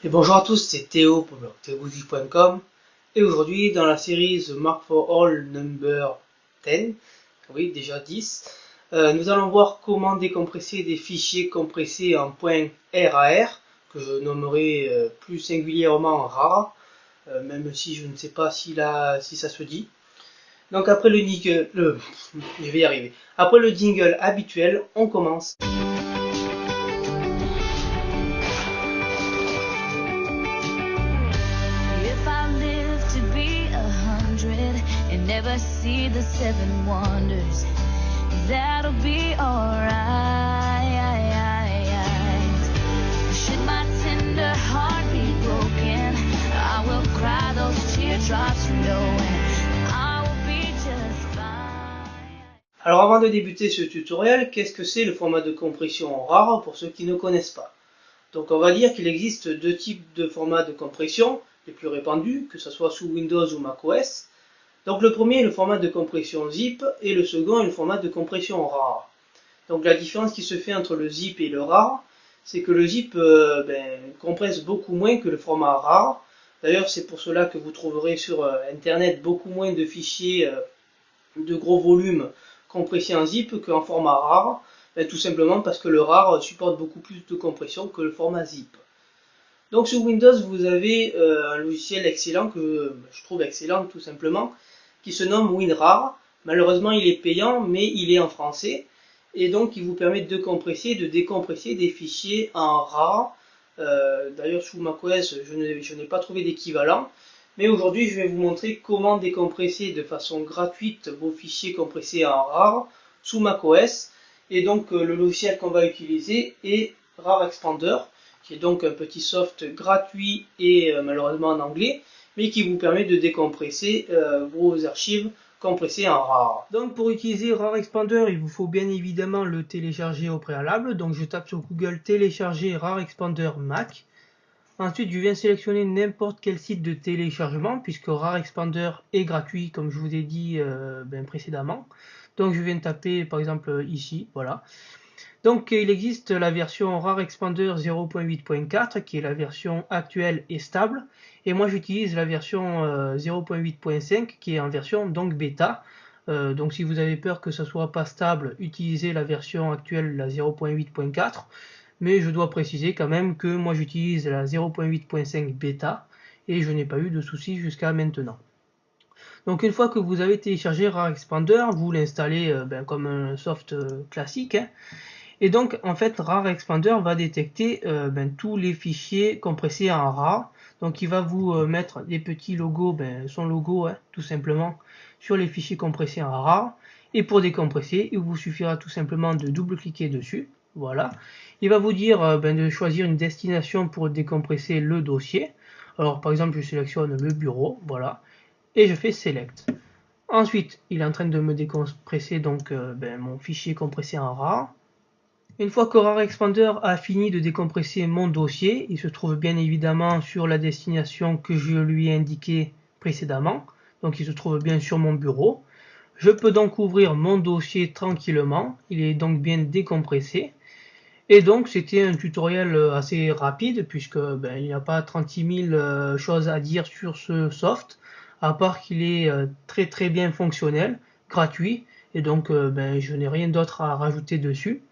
Et bonjour à tous, c'est Théo pour blogthéobougie.com et aujourd'hui dans la série The Mark for All number 10, oui déjà 10, nous allons voir comment décompresser des fichiers compressés en .rar que je nommerai plus singulièrement RAR, même si je ne sais pas si ça se dit. Donc après le jingle, je vais y arriver. Après le jingle habituel, on commence. Never see the seven wonders. That'll be alright. Should my tender heart be broken, I will cry those teardrops, knowing I will be just fine. Alors avant de débuter ce tutoriel, qu'est-ce que c'est le format de compression RAR pour ceux qui ne connaissent pas? Donc on va dire qu'il existe deux types de formats de compression les plus répandus, que ce soit sous Windows ou macOS. Donc le premier est le format de compression zip et le second est le format de compression RAR. Donc la différence qui se fait entre le zip et le RAR, c'est que le zip compresse beaucoup moins que le format RAR. D'ailleurs c'est pour cela que vous trouverez sur internet beaucoup moins de fichiers de gros volume compressés en zip qu'en format RAR. Tout simplement parce que le RAR supporte beaucoup plus de compression que le format zip. Donc sur Windows vous avez un logiciel excellent que je trouve excellent tout simplement, qui se nomme WinRAR. Malheureusement il est payant mais il est en français et donc il vous permet de compresser et de décompresser des fichiers en RAR. D'ailleurs sous macOS je n'ai pas trouvé d'équivalent, mais aujourd'hui je vais vous montrer comment décompresser de façon gratuite vos fichiers compressés en RAR sous macOS. Et donc le logiciel qu'on va utiliser est RAR Expander, qui est donc un petit soft gratuit et malheureusement en anglais, mais qui vous permet de décompresser vos archives compressées en RAR. Donc pour utiliser RAR Expander, il vous faut bien évidemment le télécharger au préalable. Donc je tape sur Google télécharger RAR Expander Mac. Ensuite je viens sélectionner n'importe quel site de téléchargement, puisque RAR Expander est gratuit comme je vous ai dit précédemment. Donc je viens taper par exemple ici, voilà. Donc il existe la version RAR Expander 0.8.4 qui est la version actuelle et stable, et moi j'utilise la version 0.8.5 qui est en version donc bêta. Donc si vous avez peur que ça soit pas stable, utilisez la version actuelle, la 0.8.4, mais je dois préciser quand même que moi j'utilise la 0.8.5 bêta et je n'ai pas eu de soucis jusqu'à maintenant. Donc une fois que vous avez téléchargé RAR Expander, vous l'installez comme un soft classique, hein. Et donc en fait RAR Expander va détecter tous les fichiers compressés en RAR. Donc il va vous mettre des petits logos, son logo tout simplement, sur les fichiers compressés en RAR. Et pour décompresser, il vous suffira tout simplement de double-cliquer dessus. Voilà. Il va vous dire de choisir une destination pour décompresser le dossier. Alors par exemple je sélectionne le bureau, voilà, et je fais Select. Ensuite il est en train de me décompresser donc mon fichier compressé en RAR. Une fois que RAR Expander a fini de décompresser mon dossier, il se trouve bien évidemment sur la destination que je lui ai indiquée précédemment, donc il se trouve bien sur mon bureau. Je peux donc ouvrir mon dossier tranquillement, il est donc bien décompressé. Et donc c'était un tutoriel assez rapide, puisque il n'y a pas 36 000 choses à dire sur ce soft, à part qu'il est très bien fonctionnel, gratuit, et donc je n'ai rien d'autre à rajouter dessus.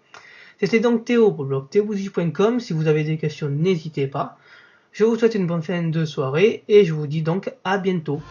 C'était donc Théo pour blogthéobougie.com. Si vous avez des questions, n'hésitez pas. Je vous souhaite une bonne fin de soirée et je vous dis donc à bientôt.